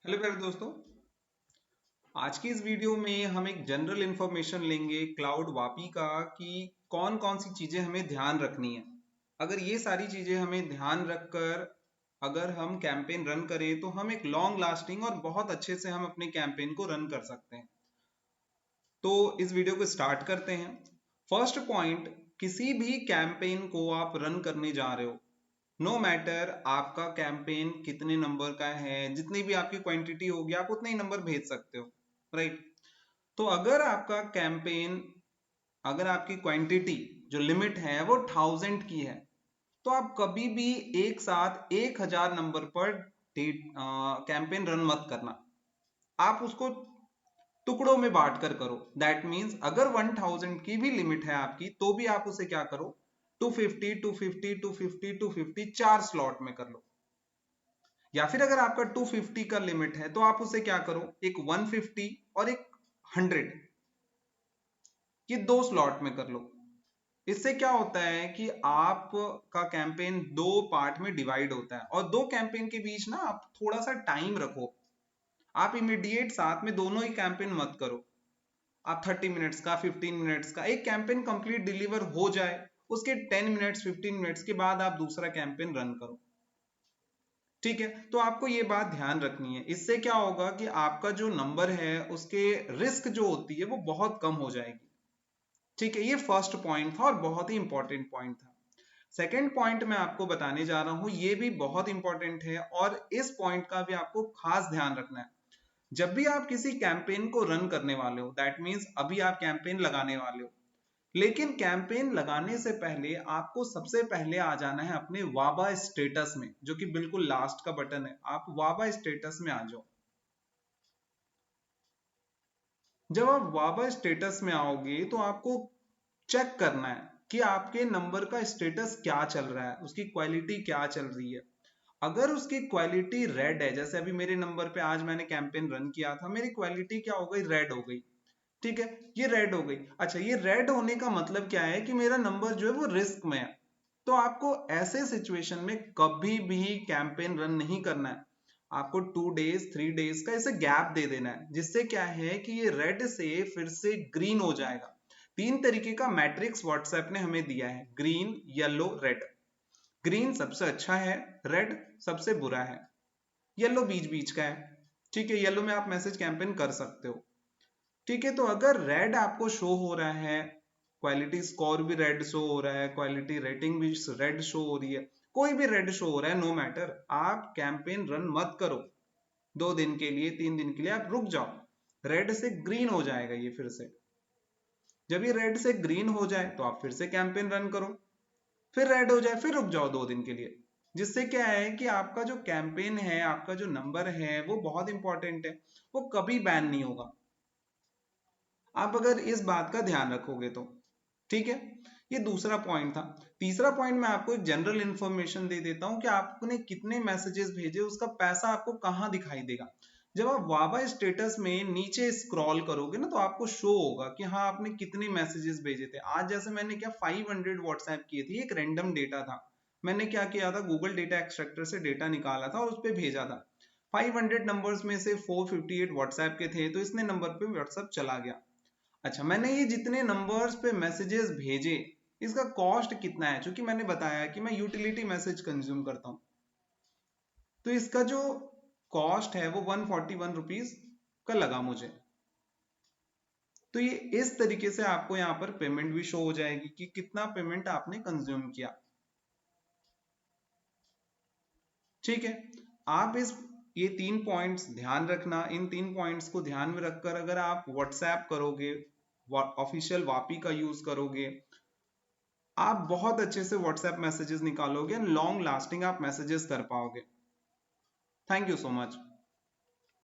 Hello प्यारे दोस्तों, आज की इस वीडियो में हम एक जनरल इंफॉर्मेशन लेंगे क्लाउड वापी का कि कौन कौन सी चीजें हमें ध्यान रखनी है। अगर ये सारी चीजें हमें ध्यान रखकर अगर हम कैंपेन रन करें तो हम एक लॉन्ग लास्टिंग और बहुत अच्छे से हम अपने कैंपेन को रन कर सकते हैं। तो इस वीडियो को स्टार्ट करते हैं। फर्स्ट पॉइंट, किसी भी कैंपेन को आप रन करने जा रहे हो, नो मैटर आपका कैंपेन कितने नंबर का है, जितनी भी आपकी क्वांटिटी होगी आप उतने ही नंबर भेज सकते हो, राइट। तो अगर आपका कैंपेन, अगर आपकी क्वांटिटी जो लिमिट है वो 1000 की है, तो आप कभी भी एक साथ 1000 नंबर पर कैंपेन रन मत करना। आप उसको टुकड़ों में बांट कर करो। दैट मीन्स अगर 1000 की भी लिमिट है आपकी तो भी आप उसे क्या करो, 250 250 250 250 चार स्लॉट में कर लो। या फिर अगर आपका 250 का लिमिट है तो आप उसे क्या करो, एक 150 और एक 100, ये दो स्लॉट में कर लो। इससे क्या होता है कि आपका कैंपेन दो पार्ट में डिवाइड होता है, और दो कैंपेन के बीच ना आप थोड़ा सा टाइम रखो। आप इमीडिएट साथ में दोनों ही कैंपेन मत करो। आप 30 मिनट्स का 15 मिनट्स का एक कैंपेन कंप्लीट डिलीवर हो जाए, उसके 10 मिनट्स 15 मिनट्स के बाद आप दूसरा कैंपेन रन करो। ठीक है, तो आपको ये बात ध्यान रखनी है। इससे क्या होगा कि आपका जो नंबर है उसके रिस्क जो होती है वो बहुत कम हो जाएगी। ठीक है, ये फर्स्ट पॉइंट था और बहुत ही इंपॉर्टेंट पॉइंट था। सेकेंड पॉइंट मैं आपको बताने जा रहा हूं, ये भी बहुत इंपॉर्टेंट है और इस पॉइंट का भी आपको खास ध्यान रखना है। जब भी आप किसी कैंपेन को रन करने वाले हो, दैट मीन्स अभी आप कैंपेन लगाने वाले हो, लेकिन कैंपेन लगाने से पहले आपको सबसे पहले आ जाना है अपने वाबा स्टेटस में, जो कि बिल्कुल लास्ट का बटन है। आप वाबा स्टेटस में आ जाओ। जब आप वाबा स्टेटस में आओगे तो आपको चेक करना है कि आपके नंबर का स्टेटस क्या चल रहा है, उसकी क्वालिटी क्या चल रही है। अगर उसकी क्वालिटी रेड है, जैसे अभी मेरे नंबर पे आज मैंने कैंपेन रन किया था, मेरी क्वालिटी क्या हो गई, रेड हो गई। ठीक है, ये रेड हो गई। अच्छा, ये रेड होने का मतलब क्या है कि मेरा नंबर जो है वो रिस्क में है। तो आपको ऐसे सिचुएशन में कभी भी कैंपेन रन नहीं करना है। आपको 2 डेज 3 डेज का ऐसे गैप दे देना है, जिससे क्या है कि ये रेड से फिर से ग्रीन हो जाएगा। तीन तरीके का मैट्रिक्स व्हाट्सएप ने हमें दिया है, ग्रीन येलो रेड। ग्रीन सबसे अच्छा है, रेड सबसे बुरा है, येलो बीच बीच का है। ठीक है, येलो में आप मैसेज कैंपेन कर सकते हो। ठीक है, तो अगर रेड आपको शो हो रहा है, क्वालिटी स्कोर भी रेड शो हो रहा है, क्वालिटी रेटिंग भी रेड शो हो रही है, कोई भी रेड शो हो रहा है, नो मैटर, आप कैंपेन रन मत करो। 2 दिन के लिए 3 दिन के लिए आप रुक जाओ। रेड से ग्रीन हो जाएगा ये फिर से। जब ये रेड से ग्रीन हो जाए तो आप फिर से कैंपेन रन करो, फिर रेड हो जाए फिर रुक जाओ 2 दिन के लिए। जिससे क्या है कि आपका जो कैंपेन है, आपका जो नंबर है वो बहुत इंपॉर्टेंट है, वो कभी बैन नहीं होगा, आप अगर इस बात का ध्यान रखोगे तो। ठीक है, ये दूसरा पॉइंट था। तीसरा पॉइंट मैं आपको एक जनरल इंफॉर्मेशन दे देता हूं कि आपने कितने मैसेजेस भेजे, उसका पैसा आपको कहां दिखाई देगा। जब आप वावा स्टेटस में नीचे स्क्रॉल करोगे ना तो आपको शो होगा कि हाँ आपने कितने मैसेजेस भेजे थे। आज जैसे मैंने क्या 500 व्हाट्सएप किए थे, एक रैंडम डेटा था, मैंने क्या किया था, गूगल डेटा एक्सट्रैक्टर से डेटा निकाला था और उस पर भेजा था। 500 नंबर्स में से 458 व्हाट्सएप के थे, तो इसने नंबर पे व्हाट्सएप चला गया। अच्छा, मैंने ये जितने नंबर्स पे मैसेजेस भेजे, इसका कॉस्ट कितना है, क्योंकि मैंने बताया कि मैं यूटिलिटी मैसेज कंज्यूम करता हूं, तो इसका जो कॉस्ट है वो 141 रुपीज का लगा मुझे। तो ये इस तरीके से आपको यहाँ पर पेमेंट भी शो हो जाएगी कि कितना पेमेंट आपने कंज्यूम किया। ठीक है, आप इस ये 3 पॉइंट्स ध्यान रखना। इन 3 पॉइंट्स को ध्यान में रखकर अगर आप व्हाट्सएप करोगे, ऑफिशियल वापी का यूज करोगे, आप बहुत अच्छे से व्हाट्सएप मैसेजेस निकालोगे, लॉन्ग लास्टिंग आप मैसेजेस कर पाओगे। Thank you so much.